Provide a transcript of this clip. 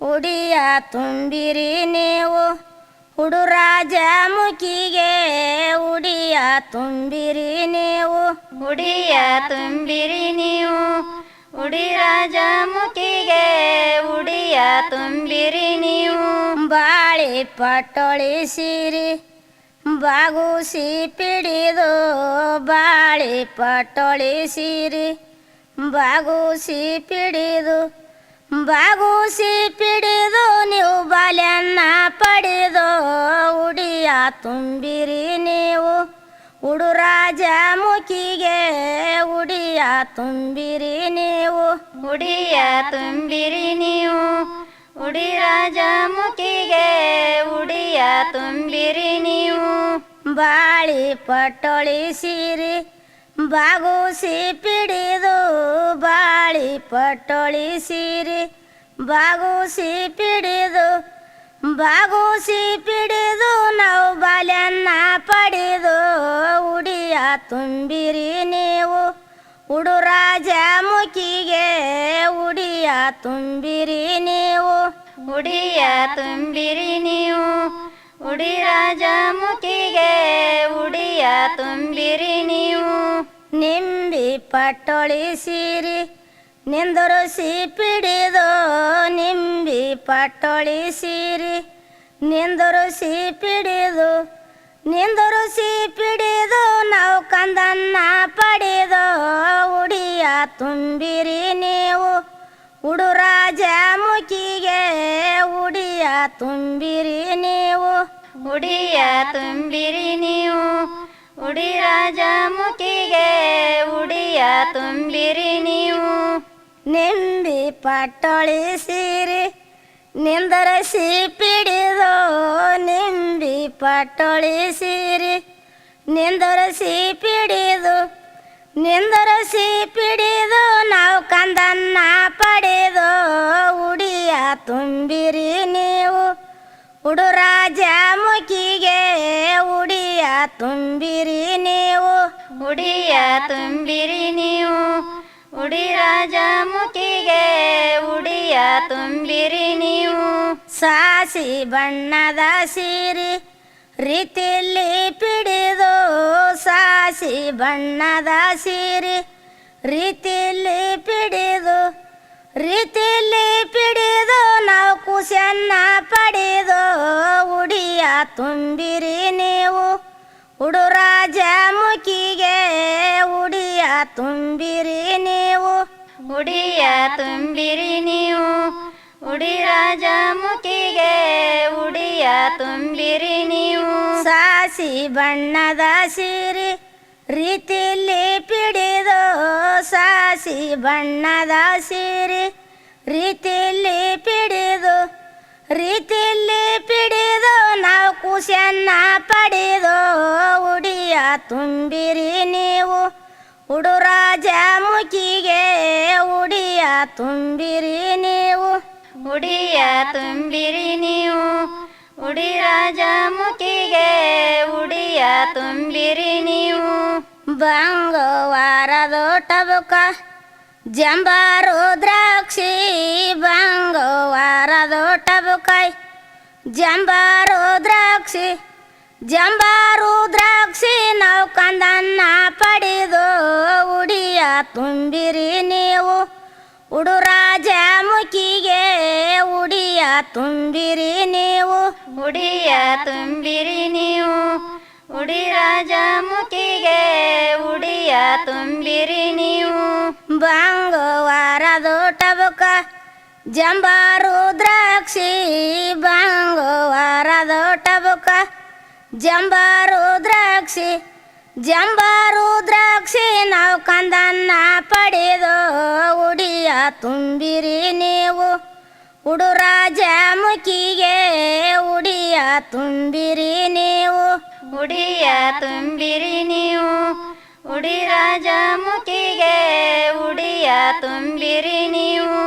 ಉಡಿಯ ತುಂಬಿರಿ ನೀವು ಉಡುರಾಜ ಮುಖಿಗೆ ಉಡಿಯ ತುಂಬಿರಿ ನೀವು ಉಡಿಯ ತುಂಬಿರಿ ನೀವು ಉಡಿರಾಜ ಮುಖಿಗೆ ಉಡಿಯ ತುಂಬಿರಿ ನೀವು ಬಾಳಿ ಪಟ್ಟೊಳಿಸಿರಿ ಬಾಗುಸಿ ಪಿಡಿದು ಬಾಳಿ ಪಟ್ಟೊಳಿಸಿರಿ ಬಾಗುಸಿ ಪಿಡಿದು ಬಾಗುಸಿ ಪಿಡಿದು ನೀವು ಬಾಲ್ಯನ್ನ ಪಡೆದು ಉಡಿಯ ತುಂಬಿರಿ ನೀವು ಉಡುರಾಜ ಮುಖಿಗೆ ಉಡಿಯ ತುಂಬಿರಿ ನೀವು ಉಡಿಯ ತುಂಬಿರಿ ನೀವು ಉಡಿರಾಜ ಮುಖಿಗೆ ಉಡಿಯ ತುಂಬಿರಿ ನೀವು ಬಾಳಿ ಪಟ್ಟೊಳಿಸಿರಿ ಬಾಗುಸಿ ಪಿಡಿದು ಬಾಳಿ ಪಟ್ಟೊಳಿಸಿರಿ ಬಾಗುಸಿ ಪಿಡಿದು ಬಾಗುಸಿ ಪಿಡಿದು ನಾವು ಬಾಲ್ಯನ್ನ ಪಡೆದು ಉಡಿಯ ತುಂಬಿರಿ ನೀವು ಉಡುರಾಜ ಮುಖಿಗೆ ಉಡಿಯ ತುಂಬಿರಿ ನೀವು ಉಡಿಯ ತುಂಬಿರಿ ನೀವು ಉಡಿರಾಜ ಮುಖಿಗೆ ಉಡಿಯ ತುಂಬಿರಿ ನೀವು ನಿಂಬಿ ಪಟ್ಟೊಳಿಸಿರಿ ನಿಂದೊರಸಿ ಪಿಡಿದು ನಿಂಬಿ ಪಟ್ಟೊಳಿಸಿರಿ ನಿಂದೊರಸಿ ಪಿಡಿದು ನಿಂದೊರಸಿ ಪಿಡಿದು ನಾವು ಕಂದನ್ನ ಪಡೆದು ಉಡಿಯ ತುಂಬಿರಿ ನೀವು ಉಡುರಾಜ ಮುಖಿಗೆ ಉಡಿಯ ತುಂಬಿರಿ ನೀವು ಉಡಿಯ ತುಂಬಿರಿ ನೀವು ಉಡಿರಾಜ ಮುಖಿಗೆ ಉಡಿಯ ತುಂಬಿರಿ ನೀವು ನಿಂಬಿ ಪಟ್ಟೊಳಿಸಿರಿ ನಿಂದರಸಿ ಪಿಡಿದು ನಿಂಬಿ ಪಟ್ಟೊಳಿಸಿರಿ ನಿಂದರಸಿ ಪಿಡಿದು ನಿಂದರಸಿ ಪಿಡಿದು ನಾವು ಕಂದನ್ನ ಪಡೆದು ಉಡಿಯ ತುಂಬಿರಿ ನೀವು ಉಡುರಾಜ ಮುಖಿಗೆ ಉಡಿಯ ತುಂಬಿರಿ ನೀವು ಉಡಿಯ ತುಂಬಿರಿ ನೀವು ಉಡಿರಾಜ ಮುಖಿಗೆ ಉಡಿಯ ತುಂಬಿರಿ ನೀವು ಸಾಸಿ ಬಣ್ಣದ ಸೀರೆ ರೀತಿಯಲ್ಲಿ ಪಿಡಿದು ಸಾಸಿ ಬಣ್ಣದ ಸೀರೆ ರೀತಿಯಲ್ಲಿ ಪಿಡಿದು ರೀತಿಯಲ್ಲಿ ಪಿಡಿದು ನಾವು ಕುಶನ್ನ ಪಡೆದು ಉಡಿಯ ತುಂಬಿರಿ ನೀವು ಉಡುರಾಜ ಮುಖಿಗೆ ಉಡಿಯ ತುಂಬಿರಿ ನೀವು ಉಡಿಯ ತುಂಬಿರಿ ನೀವು ಉಡಿರಾಜ ಮುಖಿಗೆ ಉಡಿಯ ತುಂಬಿರಿ ನೀವು ಸಾಸಿ ಬಣ್ಣದ ಸೀರೆ ರೀತಿಯಲ್ಲಿ ಪಿಡಿದು ಸಾಸಿ ಬಣ್ಣದ ಸೀರೆ ರೀತಿಯಲ್ಲಿ ಪಿಡಿದು ರೀತಿಯಲ್ಲಿ ಪಿಡಿದು ನಾವು ಕುಶನ್ನ ಪಡೆದು ಉಡಿಯ ತುಂಬಿರಿ ನೀವು ಉಡುರಾಜ ಮುಖಿಗೆ ಉಡಿಯ ತುಂಬಿರಿ ನೀವು ಉಡಿಯ ತುಂಬಿರಿ ನೀವು ಉಡಿರಾಜ ಮುಖಿಗೆ ಉಡಿಯ ತುಂಬಿರಿ ನೀವು ಬಂಗಾರದ ಟಬಕ ಜಂಬಾರು ದ್ರಾಕ್ಷಿ ಬಂಗಾರದ ಟಬಕಾಯಿ ಜಂಬಾರು ದ್ರಾಕ್ಷಿ ಜಂಬಾರು ದ್ರಾಕ್ಷಿ ನಾವು ಕಂದನ್ನ ಪಡೆದು ಉಡಿಯ ತುಂಬಿರಿ ನೀವು ಉಡುರಾಜ ಮುಖಿಗೆ ಉಡಿಯ ತುಂಬಿರಿ ನೀವು ಉಡಿಯ ತುಂಬಿರಿ ನೀವು ಉಡಿರಾಜ ಮುಖಿಗೆ ಉಡಿಯ ತುಂಬಿರಿ ನೀವು ಬಂಗಾರದ ಟಬಕ ಜಂಬಾರು ದ್ರಾಕ್ಷಿ ಬಂಗಾರದ ಟಬಕ ಜಂಬಾರು ದ್ರಾಕ್ಷಿ ಜಂಬಾರು ದ್ರಾಕ್ಷಿ ನಾವು ಕಂದನ್ನ ಪಡೆದು ಉಡಿಯ ತುಂಬಿರಿ ನೀವು ಉಡುರಾಜ ಮುಖಿಗೆ ಉಡಿಯ ತುಂಬಿರಿ ನೀವು ಉಡಿಯ ತುಂಬಿರಿ ನೀವು ಉಡಿರಾಜ ಮುಖಿಗೆ ಉಡಿಯ ತುಂಬಿರಿ ನೀವು